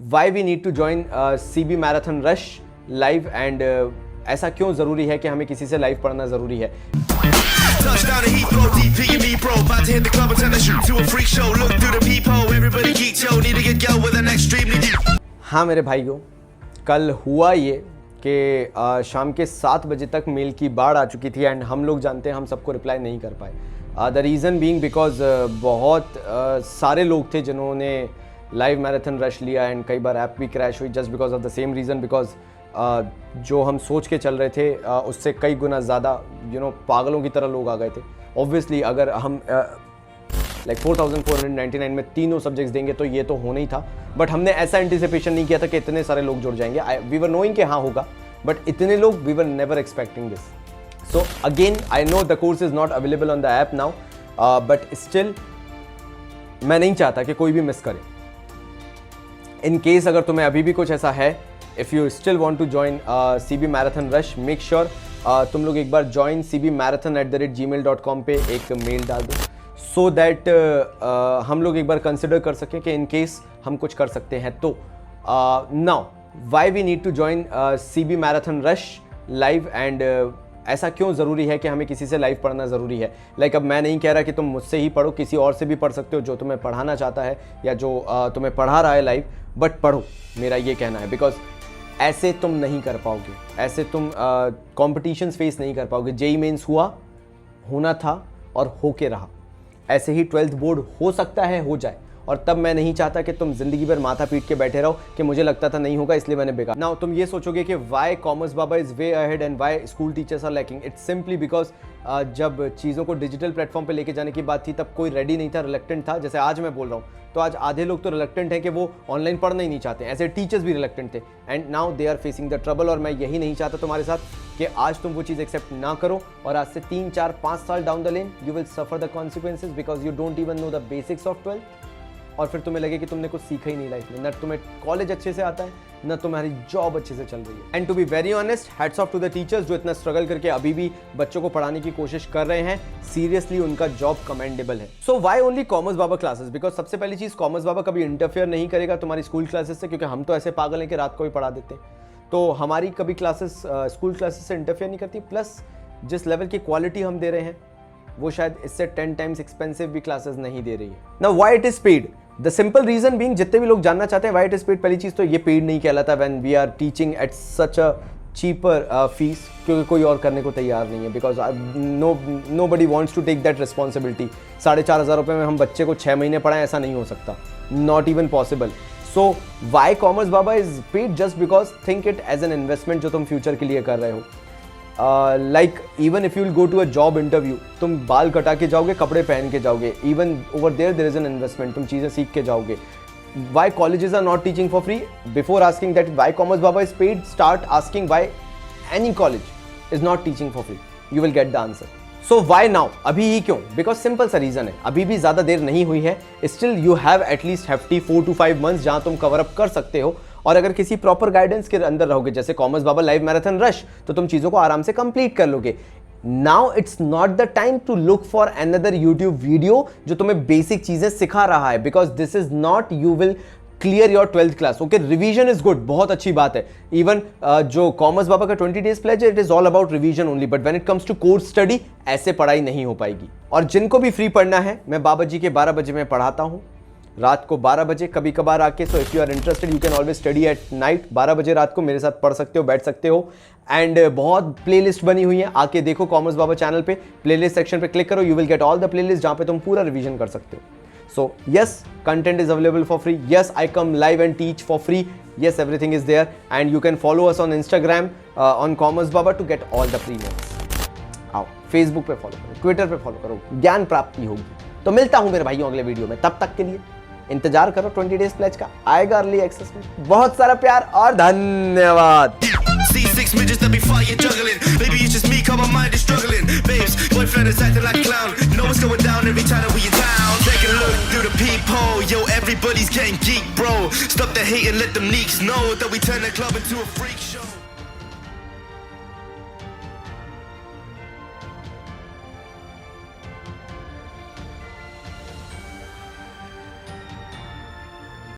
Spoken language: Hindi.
Y we need to join CB marathon rush live and ऐसा क्यों ज़रूरी है कि हमें किसी से लाइव पढ़ना ज़रूरी है। हाँ मेरे भाइयों, कल हुआ ये कि शाम के 7 बजे तक मेल की बाढ़ आ चुकी थी एंड हम लोग जानते हैं हम सबको रिप्लाई नहीं कर पाए। द रीज़न बीइंग बिकॉज बहुत सारे लोग थे जिन्होंने लाइव मैराथन रश लिया एंड कई बार ऐप भी क्रैश हुई just because of the same reason, because जो हम सोच के चल रहे थे उससे कई गुना ज़्यादा पागलों की तरह लोग आ गए थे। ऑब्वियसली अगर हम लाइक 4499 में तीनों सब्जेक्ट्स देंगे तो ये तो होना ही था, बट हमने ऐसा एंटिसिपेशन नहीं किया था कि इतने सारे लोग जुड़ जाएंगे। वी वर नोइंग कि हाँ होगा, बट इतने लोग we were never expecting this. So again I know the course is not available on the app now, but still मैं नहीं चाहता कि कोई भी मिस करे। इन केस अगर तुम्हें अभी भी कुछ ऐसा है, if you still want to join CB marathon rush, make sure तुम लोग एक बार ज्वाइन cbmarathon@gmail.com पे एक मेल डाल दो, सो दैट हम लोग एक बार कंसिडर कर सकें कि इन केस हम कुछ कर सकते हैं। तो now why we need to join CB marathon rush live and ऐसा क्यों ज़रूरी है कि हमें किसी से लाइव पढ़ना ज़रूरी है। लाइक अब मैं नहीं कह रहा कि तुम मुझसे ही पढ़ो, किसी और से भी पढ़ सकते हो जो तुम्हें पढ़ाना चाहता है या जो तुम्हें पढ़ा रहा है लाइव, बट पढ़ो, मेरा ये कहना है। बिकॉज ऐसे तुम नहीं कर पाओगे, ऐसे तुम कॉम्पिटिशन्स फेस नहीं कर पाओगे। JEE मेंस हुआ, होना था और हो के रहा। ऐसे ही 12th बोर्ड हो सकता है हो जाए, और तब मैं नहीं चाहता कि तुम जिंदगी भर माथा पीट के बैठे रहो कि मुझे लगता था नहीं होगा इसलिए मैंने बेकार। नाउ तुम ये सोचोगे कि why commerce Baba is way ahead and why school teachers are lacking. It's simply because जब चीज़ों को डिजिटल प्लेटफॉर्म पे लेके जाने की बात थी तब कोई रेडी नहीं था, रिलेक्टेंट था। जैसे आज मैं बोल रहा हूँ तो आज आधे लोग तो रिलेक्टेंट हैं कि वो ऑनलाइन पढ़ना ही नहीं चाहते, ऐसे टीचर्स भी रिलेक्टेंट थे and now they are facing the trouble. और मैं यही नहीं चाहता तुम्हारे साथ कि आज तुम वो चीज़ एक्सेप्ट ना करो और आज से 3, 4, 5 साल down the lane you will suffer the consequences because you don't even know the basics of 12th, और फिर तुम्हें लगे कि तुमने कुछ सीखा ही नहीं लाइफ में। ना तुम्हें कॉलेज अच्छे से आता है, ना तुम्हारी जॉब अच्छे से चल रही है। And to be very honest, hats off to the teachers जो इतना स्ट्रगल करके अभी भी बच्चों को पढ़ाने की कोशिश कर रहे हैं। सीरियसली उनका जॉब कमेंडेबल है। So why only commerce Baba classes? Because सबसे पहली चीज़, कॉमर्स बाबा कभी इंटरफेयर नहीं करेगा तुम्हारी स्कूल क्लासेस से, क्योंकि हम तो ऐसे पागल हैं कि रात को भी पढ़ा देते हैं, तो हमारी कभी क्लासेस स्कूल क्लासेस से इंटरफेयर नहीं करती। प्लस जिस लेवल की क्वालिटी हम दे रहे हैं वो शायद इससे 10 टाइम्स एक्सपेंसिव भी क्लासेस नहीं दे रही है। Now why it is paid? The simple reason being, जितने भी लोग जानना चाहते हैं व्हाई इट इज पेड, पहली चीज तो ये पेड नहीं कहलाता when we are teaching at such a cheaper fees, क्योंकि कोई और करने को तैयार नहीं है। Because nobody wants to take that responsibility. 4,500 रुपये में हम बच्चे को 6 महीने पढ़ाएं, ऐसा नहीं हो सकता, not even possible. So why commerce Baba is paid? Just because think it as an investment जो तुम फ्यूचर के लिए कर रहे हो। Like even if you will go to a job interview, तुम बाल कटा के जाओगे, कपड़े पहन के जाओगे, even over there is an investment, तुम चीज़ें सीख के जाओगे। Why colleges are not teaching for free? Before asking that why commerce Baba is paid, start asking why any college is not teaching for free, you will get the answer. So why now? अभी ही क्यों? बिकॉज सिंपल सा रीजन है, अभी भी ज़्यादा देर नहीं हुई है। Still you have at least hefty 4 to 5 months जहाँ तुम कवर अप कर सकते हो, और अगर किसी प्रॉपर गाइडेंस के अंदर रहोगे जैसे commerce Baba live marathon rush, तो तुम चीज़ों को आराम से कंप्लीट कर लोगे। Now it's not the time to look for another YouTube video जो तुम्हें बेसिक चीज़ें सिखा रहा है, because this is not you will clear your 12th class. Okay, revision is good, बहुत अच्छी बात है। इवन जो कॉमर्स बाबा का 20 days प्लेज है, it is all about revision only, but when it comes to course study ऐसे पढ़ाई नहीं हो पाएगी। और जिनको भी फ्री पढ़ना है, मैं बाबा जी के 12 बजे में पढ़ाता हूँ, रात को 12 बजे कभी कभार आके। So if you are interested you can always study at night. 12 बजे रात को मेरे साथ पढ़ सकते हो, बैठ सकते हो। एंड बहुत प्लेलिस्ट बनी हुई है, आके देखो कॉमर्स बाबा चैनल पे, प्लेलिस्ट सेक्शन पे क्लिक करो, you will get all the playlist जहाँ पे तुम पूरा रिवीजन कर सकते हो। So yes, content is available for free. Yes, I come live and teach for free. Yes, everything is there and you can follow us on Instagram on commerce Baba to get all the free notes. आओ, फेसबुक पे फॉलो करो, ट्विटर पे फॉलो करो, ज्ञान प्राप्ति होगी। तो मिलता हूँ मेरे भाइयों अगले वीडियो में, तब तक के लिए इंतजार करो 20 days प्लेज का, आएगा अर्ली एक्सेस में। बहुत सारा प्यार और धन्यवाद। C6 midgets that be fire juggling. Maybe it's just me, cause my mind is struggling. Babes, boyfriend is acting like a clown. You know what's going down every time that we are down. Take a look through the peephole. Yo, everybody's getting geek, bro. Stop the hate and let them neeks know that we turn the club into a freak show.